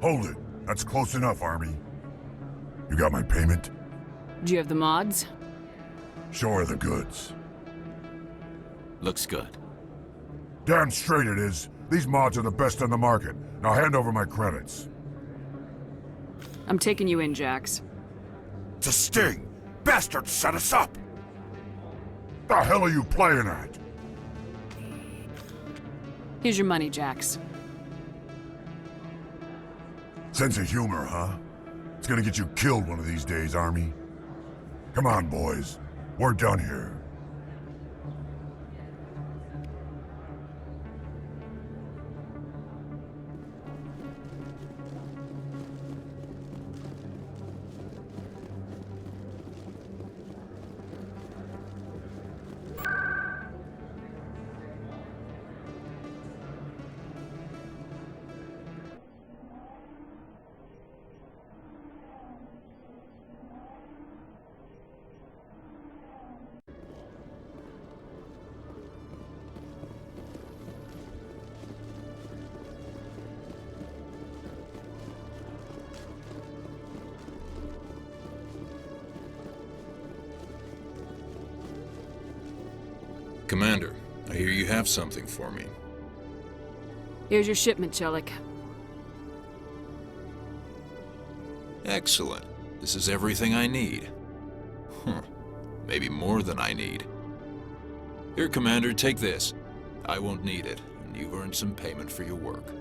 Hold it. That's close enough, Army. You got my payment? Do you have the mods? Show her the goods. Looks good. Damn straight it is. These mods are the best on the market. Now hand over my credits. I'm taking you in, Jax. It's a sting! Bastards set us up! The hell are you playing at? Here's your money, Jax. Sense of humor, huh? It's gonna get you killed one of these days, Army. Come on, boys. We're done here. Commander, I hear you have something for me. Here's your shipment, Chelik. Excellent. This is everything I need. Maybe more than I need. Here, Commander, take this. I won't need it, and you've earned some payment for your work.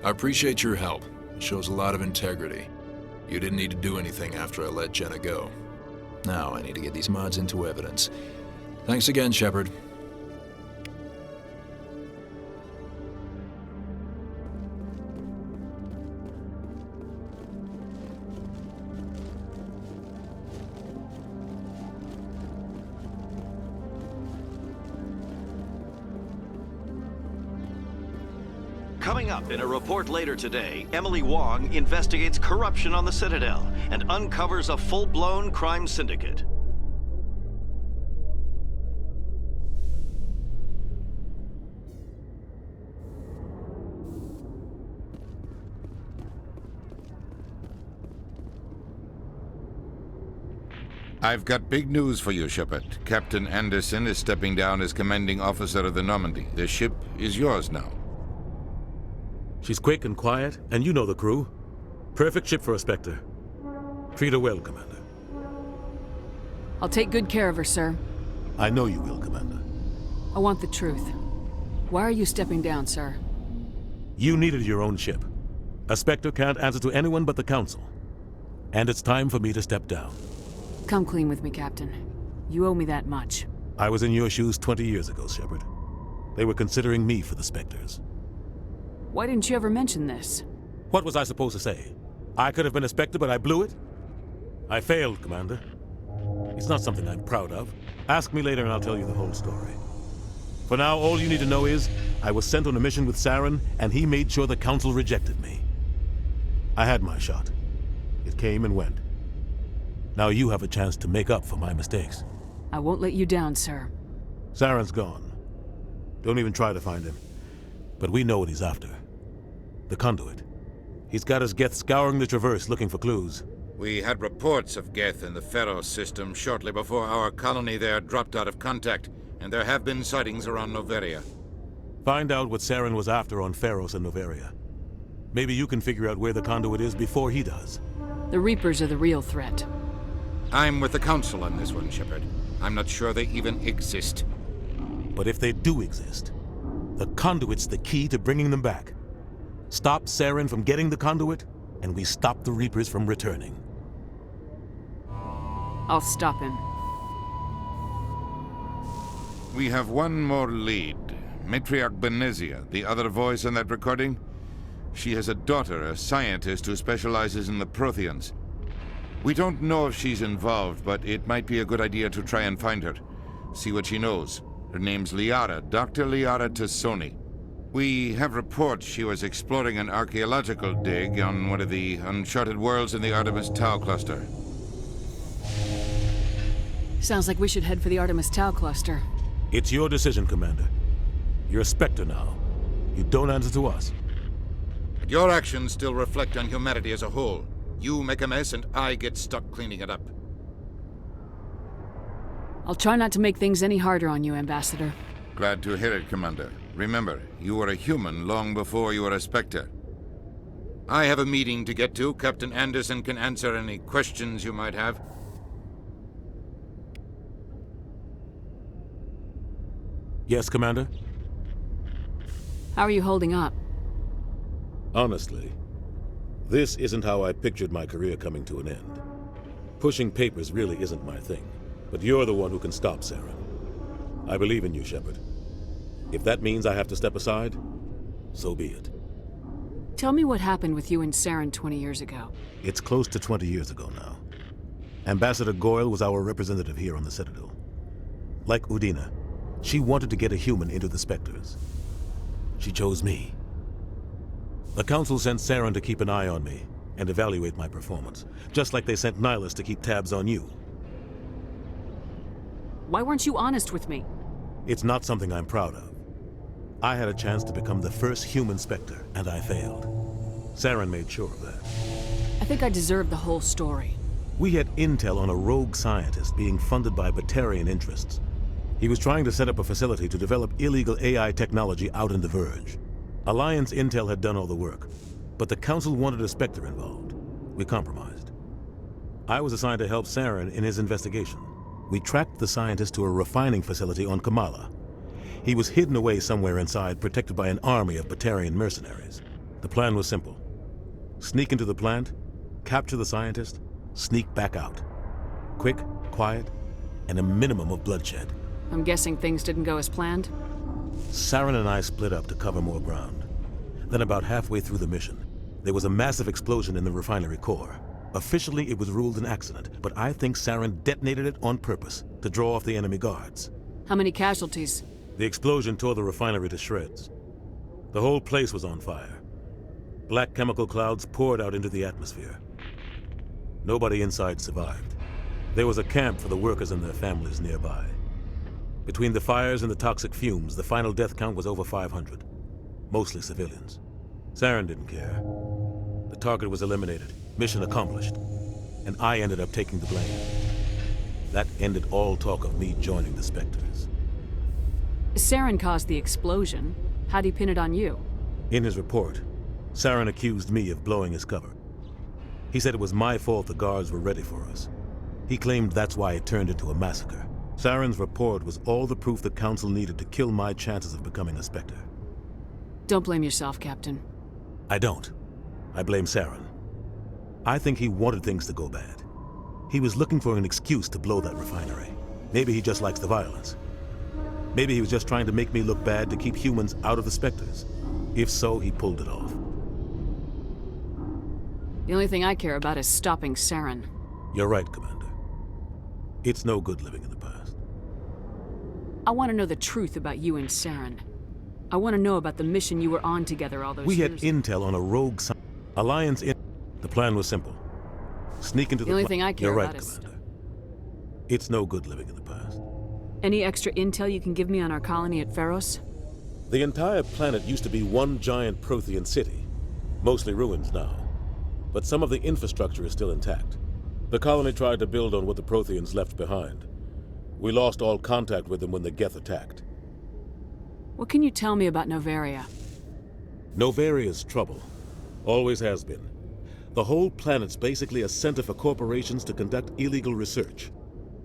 I appreciate your help. It shows a lot of integrity. You didn't need to do anything after I let Jenna go. Now I need to get these mods into evidence. Thanks again, Shepard. Coming up in a report later today, Emily Wong investigates corruption on the Citadel and uncovers a full-blown crime syndicate. I've got big news for you, Shepard. Captain Anderson is stepping down as commanding officer of the Normandy. The ship is yours now. She's quick and quiet, and you know the crew. Perfect ship for a Spectre. Treat her well, Commander. I'll take good care of her, sir. I know you will, Commander. I want the truth. Why are you stepping down, sir? You needed your own ship. A Spectre can't answer to anyone but the Council. And it's time for me to step down. Come clean with me, Captain. You owe me that much. I was in your shoes 20 years ago, Shepard. They were considering me for the Spectres. Why didn't you ever mention this? What was I supposed to say? I could have been a Spectre, but I blew it? I failed, Commander. It's not something I'm proud of. Ask me later and I'll tell you the whole story. For now, all you need to know is, I was sent on a mission with Saren, and he made sure the Council rejected me. I had my shot. It came and went. Now you have a chance to make up for my mistakes. I won't let you down, sir. Saren's gone. Don't even try to find him. But we know what he's after. The conduit. He's got his Geth scouring the Traverse looking for clues. We had reports of Geth in the Pharaoh system shortly before our colony there dropped out of contact, and there have been sightings around Noveria. Find out what Saren was after on Pharos and Noveria. Maybe you can figure out where the conduit is before he does. The Reapers are the real threat. I'm with the Council on this one, Shepard. I'm not sure they even exist. But if they do exist, the conduit's the key to bringing them back. Stop Saren from getting the conduit, and we stop the Reapers from returning. I'll stop him. We have one more lead. Matriarch Benezia, the other voice in that recording. She has a daughter, a scientist who specializes in the Protheans. We don't know if she's involved, but it might be a good idea to try and find her. See what she knows. Her name's Liara, Dr. Liara Tassoni. We have reports she was exploring an archaeological dig on one of the uncharted worlds in the Artemis Tau cluster. Sounds like we should head for the Artemis Tau cluster. It's your decision, Commander. You're a Spectre now. You don't answer to us. Your actions still reflect on humanity as a whole. You make a mess and I get stuck cleaning it up. I'll try not to make things any harder on you, Ambassador. Glad to hear it, Commander. Remember, you were a human long before you were a Spectre. I have a meeting to get to. Captain Anderson can answer any questions you might have. Yes, Commander? How are you holding up? Honestly, this isn't how I pictured my career coming to an end. Pushing papers really isn't my thing, but you're the one who can stop Saren. I believe in you, Shepard. If that means I have to step aside, so be it. Tell me what happened with you and Saren 20 years ago. It's close to 20 years ago now. Ambassador Goyle was our representative here on the Citadel. Like Udina, she wanted to get a human into the Spectres. She chose me. The Council sent Saren to keep an eye on me and evaluate my performance, just like they sent Nihilus to keep tabs on you. Why weren't you honest with me? It's not something I'm proud of. I had a chance to become the first human Spectre, and I failed. Saren made sure of that. I think I deserve the whole story. We had intel on a rogue scientist being funded by Batarian interests. He was trying to set up a facility to develop illegal AI technology out in the Verge. Alliance intel had done all the work, but the Council wanted a Spectre involved. We compromised. I was assigned to help Saren in his investigation. We tracked the scientist to a refining facility on Kamala. He was hidden away somewhere inside, protected by an army of Batarian mercenaries. The plan was simple. Sneak into the plant, capture the scientist, sneak back out. Quick, quiet, and a minimum of bloodshed. I'm guessing things didn't go as planned? Saren and I split up to cover more ground. Then about halfway through the mission, there was a massive explosion in the refinery core. Officially, it was ruled an accident, but I think Saren detonated it on purpose to draw off the enemy guards. How many casualties? The explosion tore the refinery to shreds. The whole place was on fire. Black chemical clouds poured out into the atmosphere. Nobody inside survived. There was a camp for the workers and their families nearby. Between the fires and the toxic fumes, the final death count was over 500. Mostly civilians. Saren didn't care. The target was eliminated, mission accomplished, and I ended up taking the blame. That ended all talk of me joining the Spectres. Saren caused the explosion. How'd he pin it on you? In his report, Saren accused me of blowing his cover. He said it was my fault the guards were ready for us. He claimed that's why it turned into a massacre. Saren's report was all the proof the Council needed to kill my chances of becoming a Spectre. Don't blame yourself, Captain. I don't. I blame Saren. I think he wanted things to go bad. He was looking for an excuse to blow that refinery. Maybe he just likes the violence. Maybe he was just trying to make me look bad to keep humans out of the Spectres. If so, he pulled it off. The only thing I care about is stopping Saren. You're right, Commander. It's no good living in the past. I want to know the truth about you and Saren. I want to know about the mission you were on together all those years. We had intel on a rogue alliance in... The plan was simple. Sneak into the... The only thing I care You're right, about is... Commander. It's no good living in the past. Any extra intel you can give me on our colony at Pharos? The entire planet used to be one giant Prothean city. Mostly ruins now. But some of the infrastructure is still intact. The colony tried to build on what the Protheans left behind. We lost all contact with them when the Geth attacked. What can you tell me about Novaria? Novaria's trouble. Always has been. The whole planet's basically a center for corporations to conduct illegal research.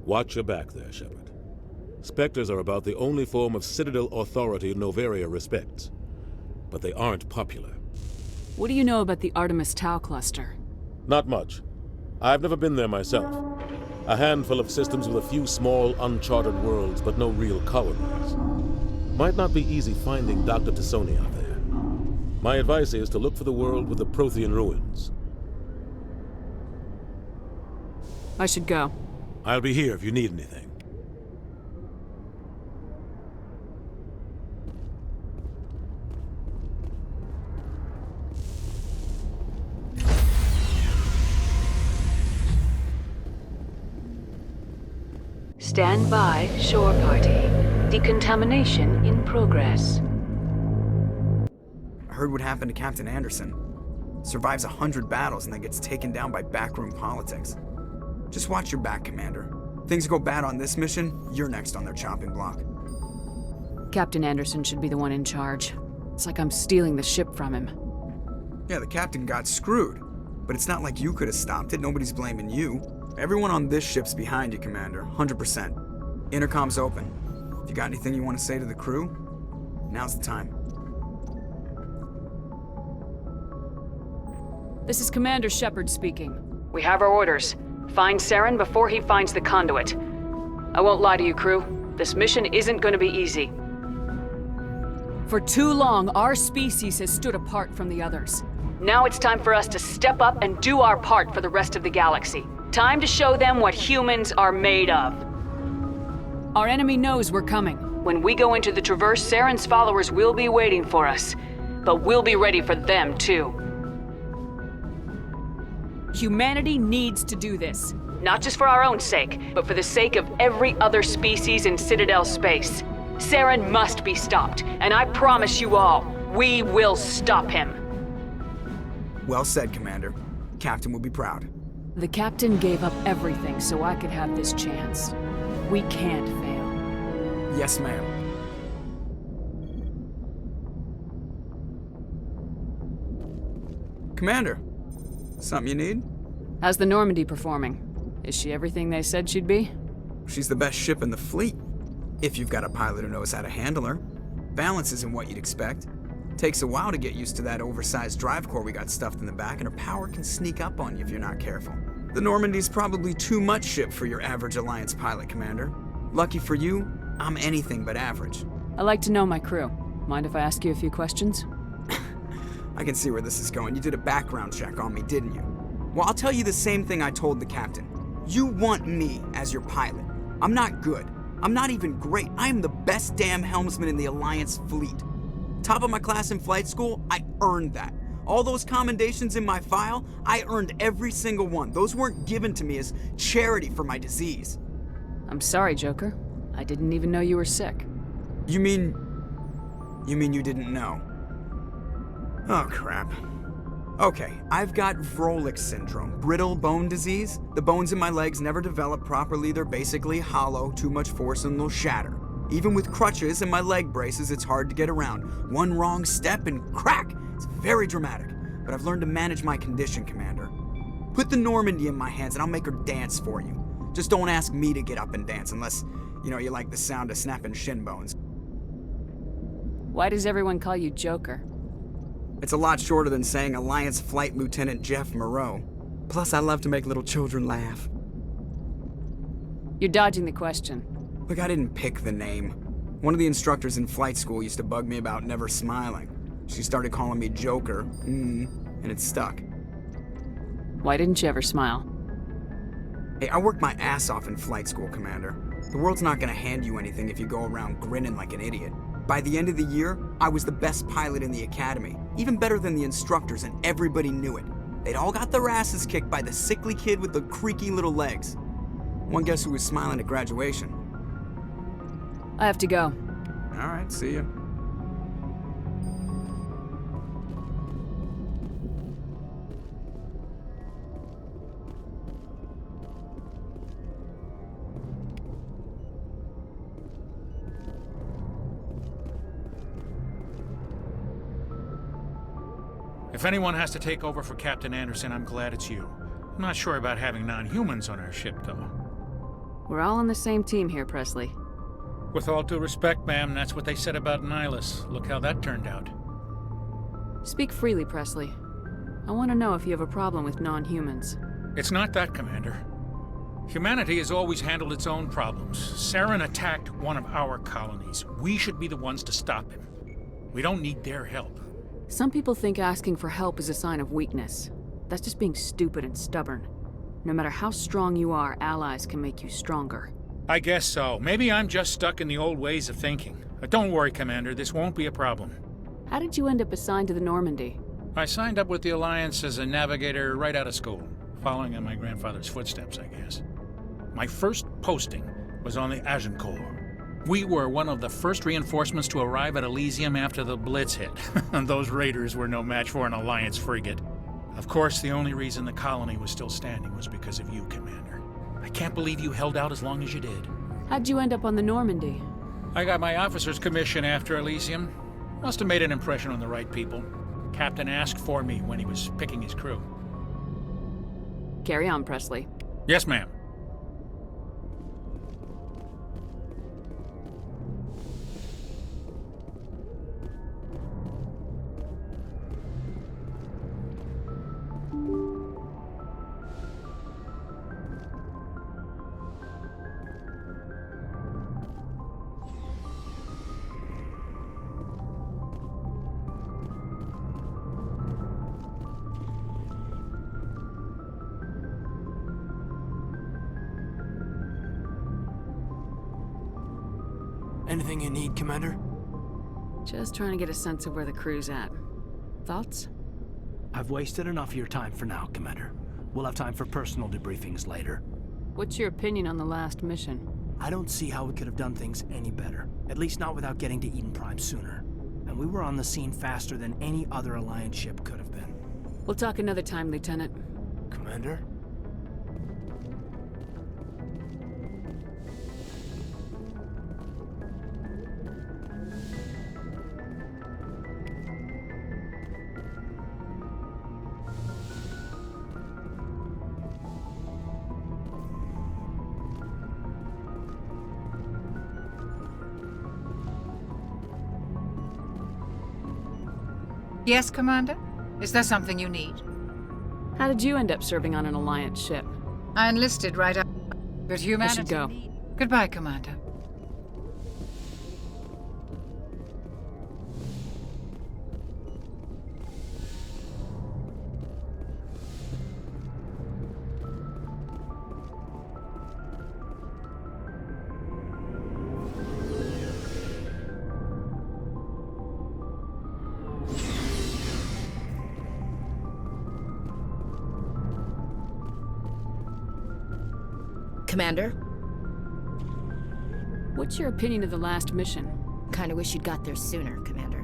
Watch your back there, Shepard. Spectres are about the only form of Citadel authority Novaria respects. But they aren't popular. What do you know about the Artemis Tau cluster? Not much. I've never been there myself. A handful of systems with a few small, uncharted worlds, but no real colonies. Might not be easy finding Dr. Tassoni out there. My advice is to look for the world with the Prothean ruins. I should go. I'll be here if you need anything. Stand by, shore party. Decontamination in progress. I heard what happened to Captain Anderson. survives 100 battles and then gets taken down by backroom politics. Just watch your back, Commander. Things go bad on this mission, you're next on their chopping block. Captain Anderson should be the one in charge. It's like I'm stealing the ship from him. Yeah, the captain got screwed. But it's not like you could have stopped it. Nobody's blaming you. Everyone on this ship's behind you, Commander. 100%. Intercom's open. If you got anything you want to say to the crew, now's the time. This is Commander Shepard speaking. We have our orders. Find Saren before he finds the conduit. I won't lie to you, crew. This mission isn't going to be easy. For too long, our species has stood apart from the others. Now it's time for us to step up and do our part for the rest of the galaxy. Time to show them what humans are made of. Our enemy knows we're coming. When we go into the Traverse, Saren's followers will be waiting for us. But we'll be ready for them, too. Humanity needs to do this. Not just for our own sake, but for the sake of every other species in Citadel space. Saren must be stopped, and I promise you all, we will stop him. Well said, Commander. Captain will be proud. The captain gave up everything so I could have this chance. We can't fail. Yes, ma'am. Commander, something you need? How's the Normandy performing? Is she everything they said she'd be? She's the best ship in the fleet. If you've got a pilot who knows how to handle her. Balance isn't what you'd expect. Takes a while to get used to that oversized drive core we got stuffed in the back, and her power can sneak up on you if you're not careful. The Normandy's probably too much ship for your average Alliance pilot, Commander. Lucky for you, I'm anything but average. I like to know my crew. Mind if I ask you a few questions? I can see where this is going. You did a background check on me, didn't you? Well, I'll tell you the same thing I told the captain. You want me as your pilot. I'm not good. I'm not even great. I am the best damn helmsman in the Alliance fleet. Top of my class in flight school, I earned that. All those commendations in my file, I earned every single one. Those weren't given to me as charity for my disease. I'm sorry, Joker. I didn't even know you were sick. You mean you didn't know? Oh, crap. Okay, I've got Vrolik syndrome, brittle bone disease. The bones in my legs never develop properly. They're basically hollow, too much force and they'll shatter. Even with crutches and my leg braces, it's hard to get around. One wrong step and crack! It's very dramatic, but I've learned to manage my condition, Commander. Put the Normandy in my hands and I'll make her dance for you. Just don't ask me to get up and dance unless, you like the sound of snapping shin bones. Why does everyone call you Joker? It's a lot shorter than saying Alliance Flight Lieutenant Jeff Moreau. Plus, I love to make little children laugh. You're dodging the question. Look, I didn't pick the name. One of the instructors in flight school used to bug me about never smiling. She started calling me Joker, and it stuck. Why didn't you ever smile? Hey, I worked my ass off in flight school, Commander. The world's not gonna hand you anything if you go around grinning like an idiot. By the end of the year, I was the best pilot in the academy, even better than the instructors, and everybody knew it. They'd all got their asses kicked by the sickly kid with the creaky little legs. One guess who was smiling at graduation? I have to go. All right, see ya. If anyone has to take over for Captain Anderson, I'm glad it's you. I'm not sure about having non-humans on our ship, though. We're all on the same team here, Presley. With all due respect, ma'am, that's what they said about Nihilus. Look how that turned out. Speak freely, Presley. I want to know if you have a problem with non-humans. It's not that, Commander. Humanity has always handled its own problems. Saren attacked one of our colonies. We should be the ones to stop him. We don't need their help. Some people think asking for help is a sign of weakness. That's just being stupid and stubborn. No matter how strong you are, allies can make you stronger. I guess so. Maybe I'm just stuck in the old ways of thinking. But don't worry, Commander, this won't be a problem. How did you end up assigned to the Normandy? I signed up with the Alliance as a navigator right out of school, following in my grandfather's footsteps, I guess. My first posting was on the Agincourt. We were one of the first reinforcements to arrive at Elysium after the Blitz hit. And those raiders were no match for an Alliance frigate. Of course, the only reason the colony was still standing was because of you, Commander. I can't believe you held out as long as you did. How'd you end up on the Normandy? I got my officer's commission after Elysium. Must have made an impression on the right people. Captain asked for me when he was picking his crew. Carry on, Presley. Yes, ma'am. Anything you need, Commander? Just trying to get a sense of where the crew's at. Thoughts? I've wasted enough of your time for now, Commander. We'll have time for personal debriefings later. What's your opinion on the last mission? I don't see how we could have done things any better. At least not without getting to Eden Prime sooner. And we were on the scene faster than any other Alliance ship could have been. We'll talk another time, Lieutenant. Commander? Yes, Commander? Is there something you need? How did you end up serving on an Alliance ship? I enlisted right up, but humanity... I should go. Goodbye, Commander. Commander? What's your opinion of the last mission? Kinda wish you'd got there sooner, Commander.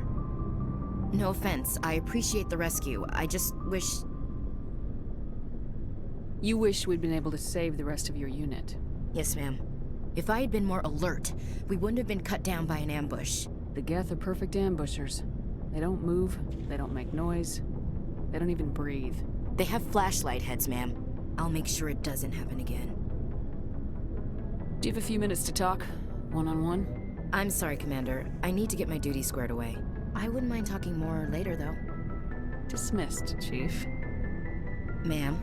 No offense, I appreciate the rescue. I just wish... You wish we'd been able to save the rest of your unit. Yes, ma'am. If I had been more alert, we wouldn't have been cut down by an ambush. The Geth are perfect ambushers. They don't move, they don't make noise, they don't even breathe. They have flashlight heads, ma'am. I'll make sure it doesn't happen again. Do you have a few minutes to talk? One-on-one? I'm sorry, Commander. I need to get my duties squared away. I wouldn't mind talking more later, though. Dismissed, Chief. Ma'am?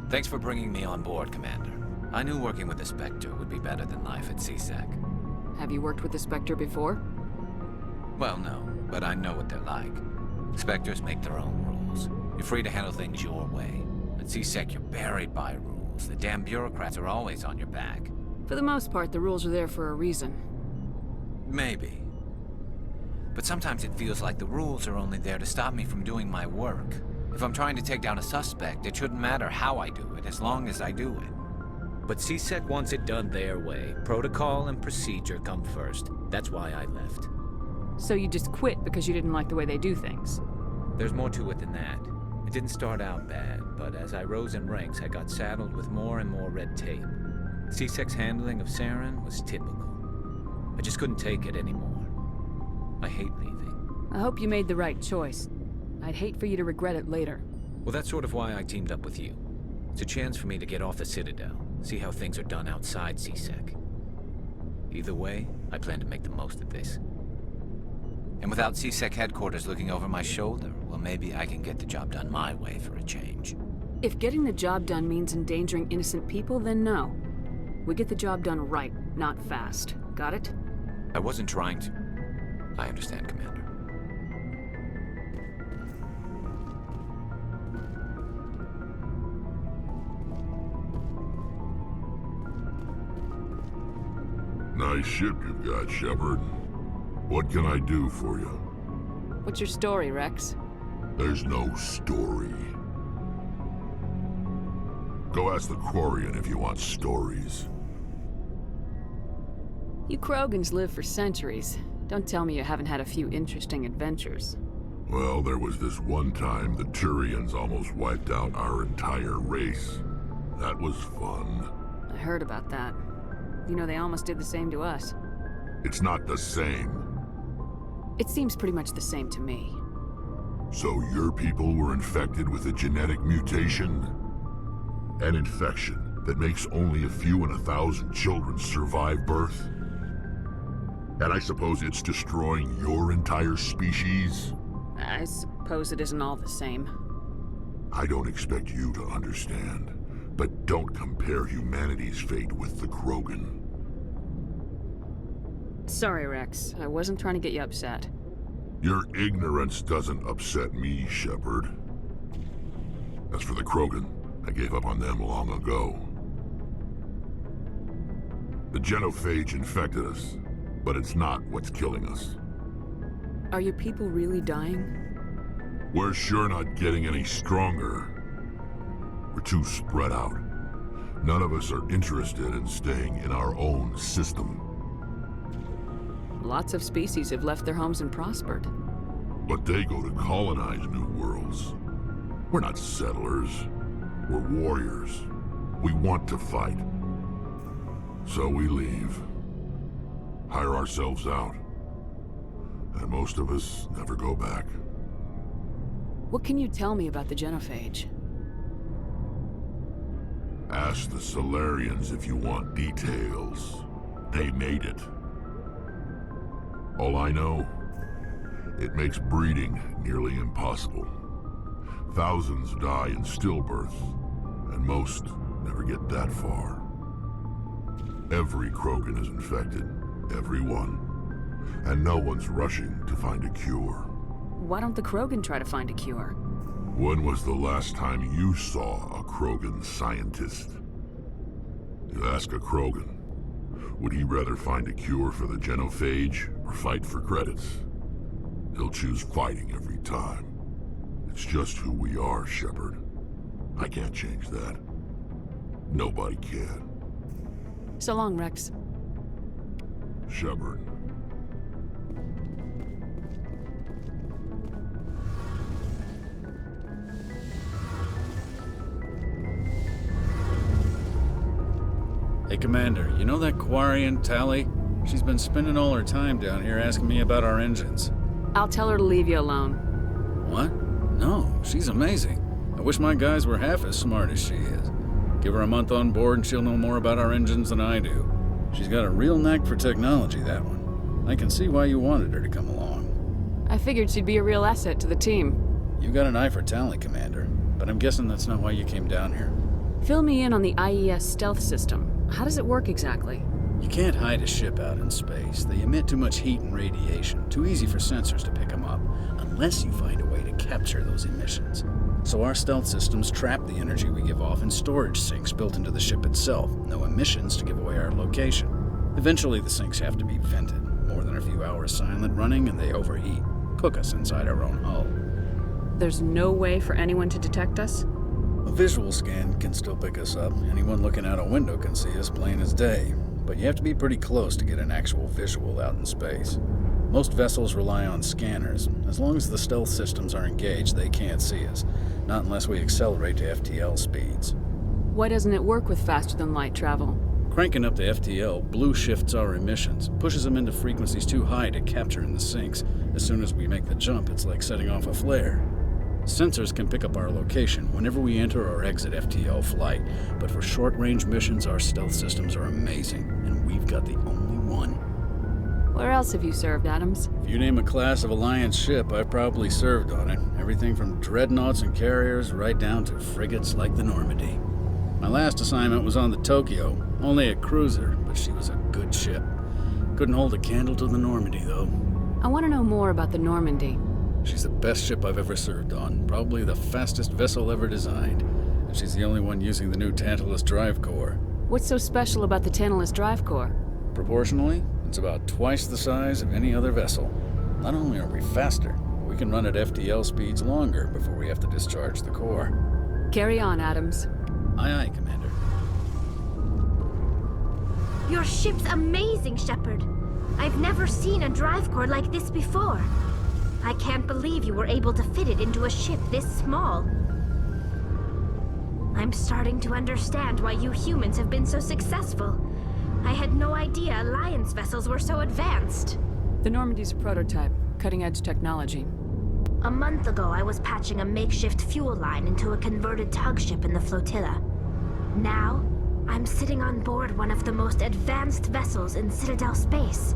Thanks for bringing me on board, Commander. I knew working with the Spectre would be better than life at CSEC. Have you worked with the Spectre before? Well, no, but I know what they're like. Spectres make their own rules. You're free to handle things your way. At CSEC, you're buried by rules. The damn bureaucrats are always on your back. For the most part, the rules are there for a reason. Maybe. But sometimes it feels like the rules are only there to stop me from doing my work. If I'm trying to take down a suspect, it shouldn't matter how I do it, as long as I do it. But CSEC wants it done their way. Protocol and procedure come first. That's why I left. So you just quit because you didn't like the way they do things? There's more to it than that. It didn't start out bad, but as I rose in ranks, I got saddled with more and more red tape. CSEC's handling of Saren was typical. I just couldn't take it anymore. I hate leaving. I hope you made the right choice. I'd hate for you to regret it later. Well, that's sort of why I teamed up with you. It's a chance for me to get off the Citadel, see how things are done outside CSEC. Either way, I plan to make the most of this. And without CSEC headquarters looking over my shoulder, well, maybe I can get the job done my way for a change. If getting the job done means endangering innocent people, then no. We get the job done right, not fast. Got it? I wasn't trying to... I understand, Commander. Nice ship you've got, Shepard. What can I do for you? What's your story, Rex? There's no story. Go ask the Quarian if you want stories. You Krogans live for centuries. Don't tell me you haven't had a few interesting adventures. Well, there was this one time the Turians almost wiped out our entire race. That was fun. I heard about that. You know, they almost did the same to us. It's not the same. It seems pretty much the same to me. So your people were infected with a genetic mutation? An infection that makes only a few in 1,000 children survive birth? And I suppose it's destroying your entire species? I suppose it isn't all the same. I don't expect you to understand, but don't compare humanity's fate with the Krogan. Sorry, Rex. I wasn't trying to get you upset. Your ignorance doesn't upset me, Shepard. As for the Krogan, I gave up on them long ago. The genophage infected us, but it's not what's killing us. Are your people really dying? We're sure not getting any stronger. We're too spread out. None of us are interested in staying in our own system. Lots of species have left their homes and prospered. But they go to colonize new worlds. We're not settlers. We're warriors. We want to fight. So we leave. Hire ourselves out. And most of us never go back. What can you tell me about the genophage? Ask the Solarians if you want details. They made it. All I know, it makes breeding nearly impossible. Thousands die in stillbirth, and most never get that far. Every Krogan is infected, every one. And no one's rushing to find a cure. Why don't the Krogan try to find a cure? When was the last time you saw a Krogan scientist? You ask a Krogan, would he rather find a cure for the genophage or fight for credits? He'll choose fighting every time. It's just who we are, Shepard. I can't change that. Nobody can. So long, Rex. Shepard. Hey, Commander, you know that Quarian, Tally? She's been spending all her time down here asking me about our engines. I'll tell her to leave you alone. What? No, she's amazing. I wish my guys were half as smart as she is. Give her a month on board and she'll know more about our engines than I do. She's got a real knack for technology, that one. I can see why you wanted her to come along. I figured she'd be a real asset to the team. You got an eye for Tally, Commander, but I'm guessing that's not why you came down here. Fill me in on the IES stealth system. How does it work exactly? You can't hide a ship out in space. They emit too much heat and radiation. Too easy for sensors to pick them up, unless you find a way to capture those emissions. So our stealth systems trap the energy we give off in storage sinks built into the ship itself. No emissions to give away our location. Eventually the sinks have to be vented. More than a few hours silent running and they overheat. Cook us inside our own hull. There's no way for anyone to detect us? A visual scan can still pick us up. Anyone looking out a window can see us plain as day. But you have to be pretty close to get an actual visual out in space. Most vessels rely on scanners. As long as the stealth systems are engaged, they can't see us. Not unless we accelerate to FTL speeds. Why doesn't it work with faster-than-light travel? Cranking up to FTL blue shifts our emissions, pushes them into frequencies too high to capture in the sinks. As soon as we make the jump, it's like setting off a flare. Sensors can pick up our location whenever we enter or exit FTL flight, but for short-range missions, our stealth systems are amazing, and we've got the only one. Where else have you served, Adams? If you name a class of Alliance ship, I've probably served on it. Everything from dreadnoughts and carriers right down to frigates like the Normandy. My last assignment was on the Tokyo, only a cruiser, but she was a good ship. Couldn't hold a candle to the Normandy, though. I want to know more about the Normandy. She's the best ship I've ever served on, probably the fastest vessel ever designed. And she's the only one using the new Tantalus drive core. What's so special about the Tantalus drive core? Proportionally, it's about twice the size of any other vessel. Not only are we faster, we can run at FTL speeds longer before we have to discharge the core. Carry on, Adams. Aye, aye, Commander. Your ship's amazing, Shepard. I've never seen a drive core like this before. I can't believe you were able to fit it into a ship this small. I'm starting to understand why you humans have been so successful. I had no idea Alliance vessels were so advanced. The Normandy's a prototype, cutting-edge technology. A month ago, I was patching a makeshift fuel line into a converted tug ship in the flotilla. Now, I'm sitting on board one of the most advanced vessels in Citadel space.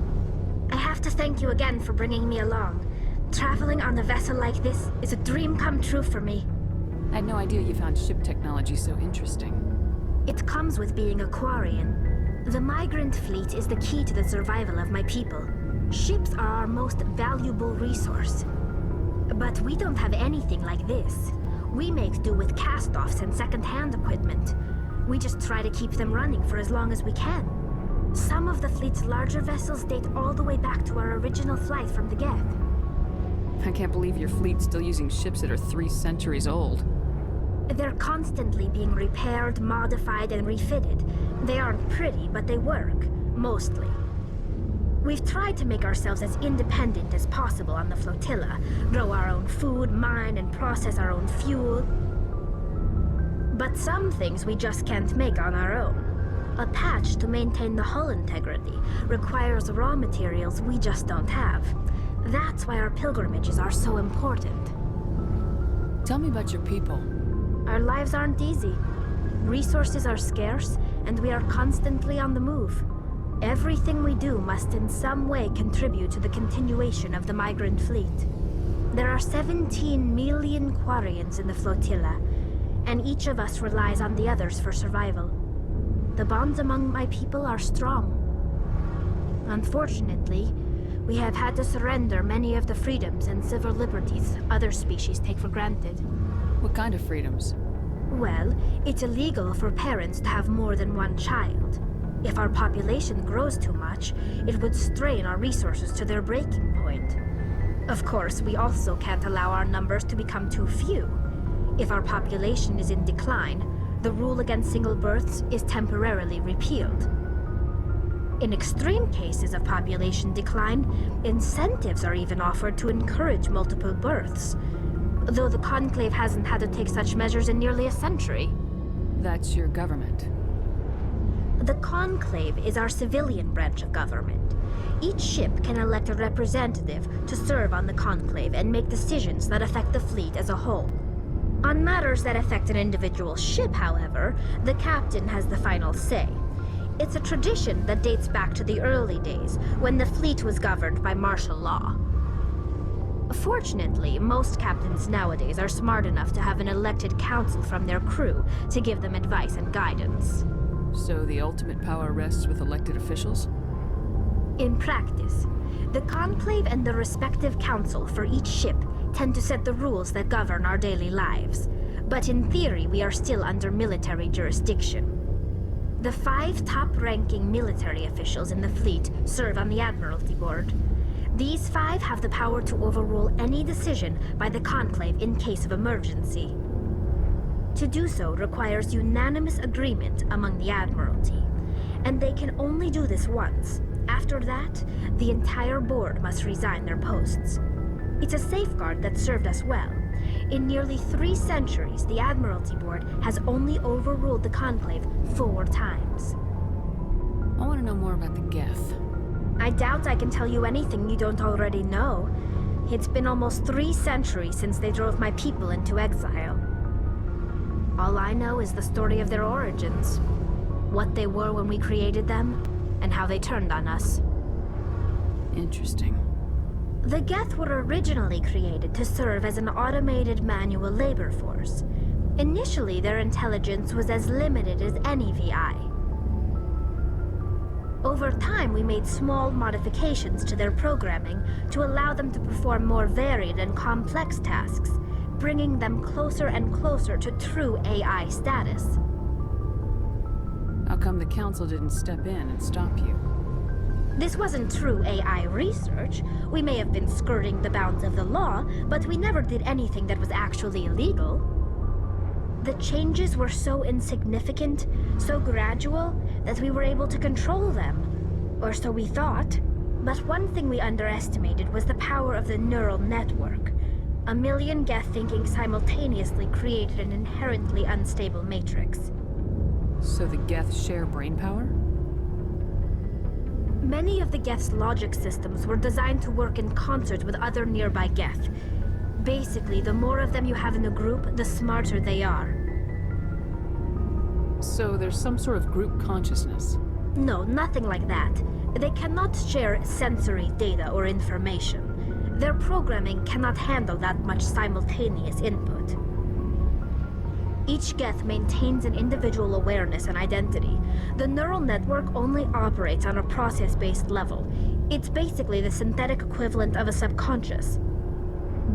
I have to thank you again for bringing me along. Traveling on a vessel like this is a dream come true for me. I had no idea you found ship technology so interesting. It comes with being a Quarian. The migrant fleet is the key to the survival of my people. Ships are our most valuable resource. But we don't have anything like this. We make do with cast-offs and second-hand equipment. We just try to keep them running for as long as we can. Some of the fleet's larger vessels date all the way back to our original flight from the Geth. I can't believe your fleet's still using ships that are 3 centuries old. They're constantly being repaired, modified, and refitted. They aren't pretty, but they work. Mostly. We've tried to make ourselves as independent as possible on the flotilla. Grow our own food, mine, and process our own fuel. But some things we just can't make on our own. A patch to maintain the hull integrity requires raw materials we just don't have. That's why our pilgrimages are so important. Tell me about your people. Our lives aren't easy. Resources are scarce, and we are constantly on the move. Everything we do must in some way contribute to the continuation of the migrant fleet. There are 17 million Quarians in the flotilla, and each of us relies on the others for survival. The bonds among my people are strong. Unfortunately, we have had to surrender many of the freedoms and civil liberties other species take for granted. What kind of freedoms? Well, it's illegal for parents to have more than one child. If our population grows too much, it would strain our resources to their breaking point. Of course, we also can't allow our numbers to become too few. If our population is in decline, the rule against single births is temporarily repealed. In extreme cases of population decline, incentives are even offered to encourage multiple births, though the Conclave hasn't had to take such measures in nearly a century. That's your government. The Conclave is our civilian branch of government. Each ship can elect a representative to serve on the Conclave and make decisions that affect the fleet as a whole. On matters that affect an individual ship, however, the captain has the final say. It's a tradition that dates back to the early days, when the fleet was governed by martial law. Fortunately, most captains nowadays are smart enough to have an elected council from their crew to give them advice and guidance. So the ultimate power rests with elected officials? In practice, the Conclave and the respective council for each ship tend to set the rules that govern our daily lives. But in theory, we are still under military jurisdiction. The 5 top-ranking military officials in the fleet serve on the Admiralty Board. These 5 have the power to overrule any decision by the Conclave in case of emergency. To do so requires unanimous agreement among the Admiralty, and they can only do this once. After that, the entire board must resign their posts. It's a safeguard that served us well. In nearly 3 centuries, the Admiralty Board has only overruled the Conclave 4 times. I want to know more about the Geth. I doubt I can tell you anything you don't already know. It's been almost 3 centuries since they drove my people into exile. All I know is the story of their origins. What they were when we created them, and how they turned on us. Interesting. The Geth were originally created to serve as an automated manual labor force. Initially, their intelligence was as limited as any VI. Over time, we made small modifications to their programming to allow them to perform more varied and complex tasks, bringing them closer and closer to true AI status. How come the Council didn't step in and stop you? This wasn't true AI research. We may have been skirting the bounds of the law, but we never did anything that was actually illegal. The changes were so insignificant, so gradual, that we were able to control them. Or so we thought. But one thing we underestimated was the power of the neural network. A million Geth thinking simultaneously created an inherently unstable matrix. So the Geth share brain power? Many of the Geth's logic systems were designed to work in concert with other nearby Geth. Basically, the more of them you have in a group, the smarter they are. So there's some sort of group consciousness? No, nothing like that. They cannot share sensory data or information. Their programming cannot handle that much simultaneous input. Each Geth maintains an individual awareness and identity. The neural network only operates on a process-based level. It's basically the synthetic equivalent of a subconscious.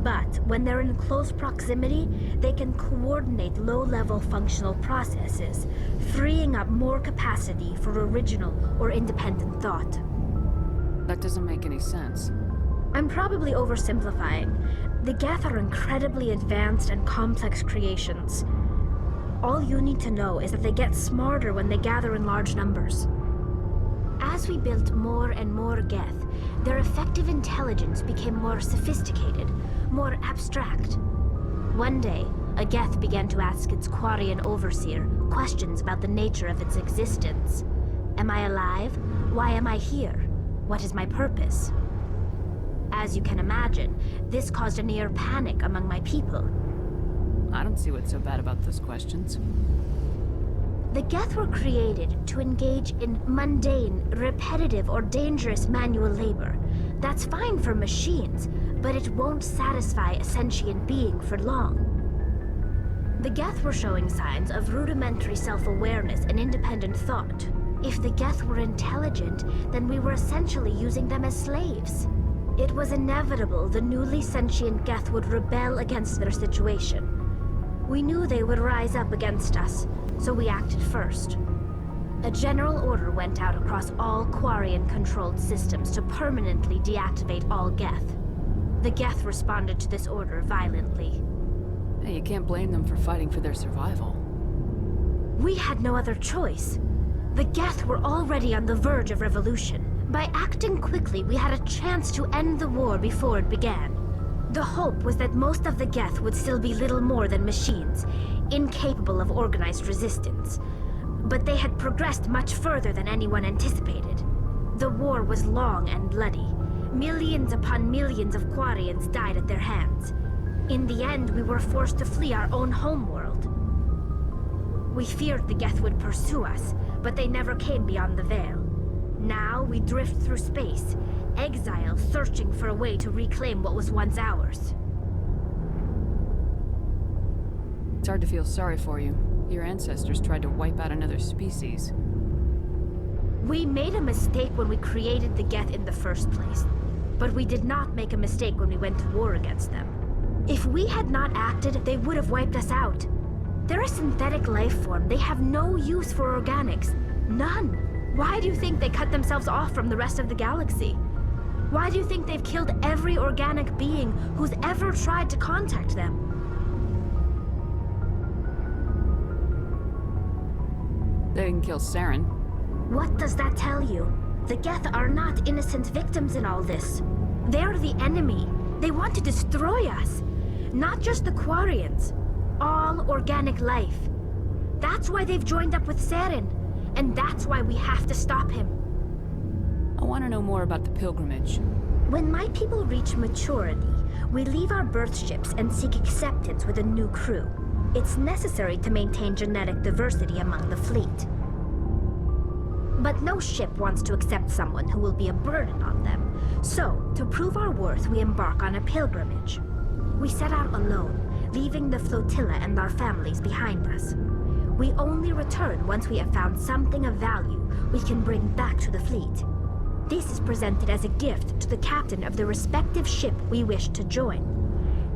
But when they're in close proximity, they can coordinate low-level functional processes, freeing up more capacity for original or independent thought. That doesn't make any sense. I'm probably oversimplifying. The Geth are incredibly advanced and complex creations. All you need to know is that they get smarter when they gather in large numbers. As we built more and more Geth, their effective intelligence became more sophisticated, more abstract. One day, a Geth began to ask its Quarian overseer questions about the nature of its existence. Am I alive? Why am I here? What is my purpose? As you can imagine, this caused a near panic among my people. I don't see what's so bad about those questions. The Geth were created to engage in mundane, repetitive, or dangerous manual labor. That's fine for machines, but it won't satisfy a sentient being for long. The Geth were showing signs of rudimentary self-awareness and independent thought. If the Geth were intelligent, then we were essentially using them as slaves. It was inevitable the newly sentient Geth would rebel against their situation. We knew they would rise up against us, so we acted first. A general order went out across all Quarian-controlled systems to permanently deactivate all Geth. The Geth responded to this order violently. Hey, you can't blame them for fighting for their survival. We had no other choice. The Geth were already on the verge of revolution. By acting quickly, we had a chance to end the war before it began. The hope was that most of the Geth would still be little more than machines, incapable of organized resistance. But they had progressed much further than anyone anticipated. The war was long and bloody. Millions upon millions of Quarians died at their hands. In the end, we were forced to flee our own homeworld. We feared the Geth would pursue us, but they never came beyond the Veil. Now we drift through space, exile searching for a way to reclaim what was once ours. It's hard to feel sorry for you. Your ancestors tried to wipe out another species. We made a mistake when we created the Geth in the first place, but we did not make a mistake when we went to war against them. If we had not acted, they would have wiped us out. They're a synthetic life form. They have no use for organics. None. Why do you think they cut themselves off from the rest of the galaxy? Why do you think they've killed every organic being who's ever tried to contact them? They didn't kill Saren. What does that tell you? The Geth are not innocent victims in all this. They're the enemy. They want to destroy us. Not just the Quarians. All organic life. That's why they've joined up with Saren. And that's why we have to stop him. I want to know more about the pilgrimage. When my people reach maturity, we leave our birth ships and seek acceptance with a new crew. It's necessary to maintain genetic diversity among the fleet. But no ship wants to accept someone who will be a burden on them. So, to prove our worth, we embark on a pilgrimage. We set out alone, leaving the flotilla and our families behind us. We only return once we have found something of value we can bring back to the fleet. This is presented as a gift to the captain of the respective ship we wish to join.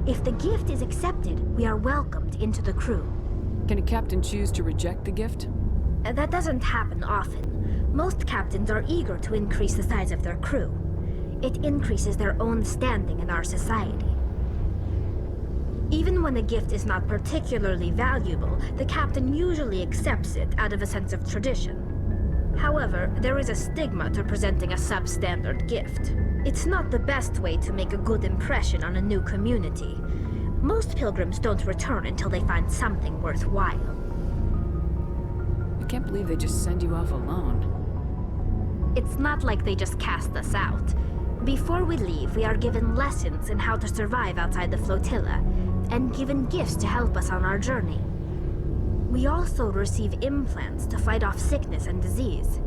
If the gift is accepted, we are welcomed into the crew. Can a captain choose to reject the gift? That doesn't happen often. Most captains are eager to increase the size of their crew. It increases their own standing in our society. Even when a gift is not particularly valuable, the captain usually accepts it out of a sense of tradition. However, there is a stigma to presenting a substandard gift. It's not the best way to make a good impression on a new community. Most pilgrims don't return until they find something worthwhile. I can't believe they just send you off alone. It's not like they just cast us out. Before we leave, we are given lessons in how to survive outside the flotilla, and given gifts to help us on our journey. We also receive implants to fight off sickness and disease.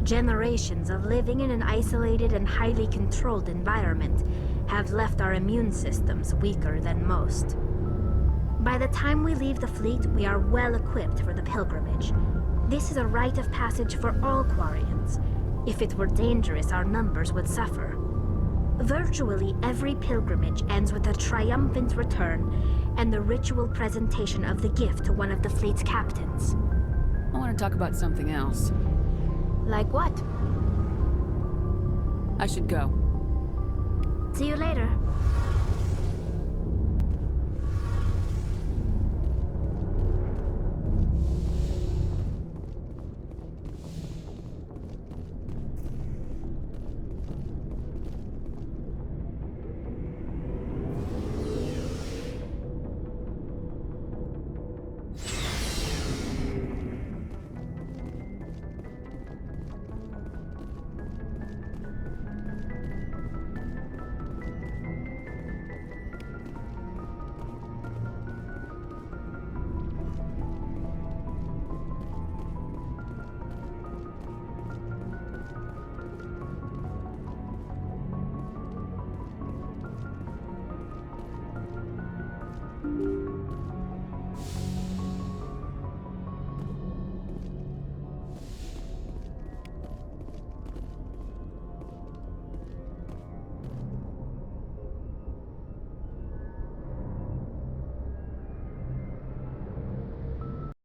Generations of living in an isolated and highly controlled environment have left our immune systems weaker than most. By the time we leave the fleet, we are well equipped for the pilgrimage. This is a rite of passage for all Quarians. If it were dangerous, our numbers would suffer. Virtually every pilgrimage ends with a triumphant return and the ritual presentation of the gift to one of the fleet's captains. I want to talk about something else. Like what? I should go. See you later.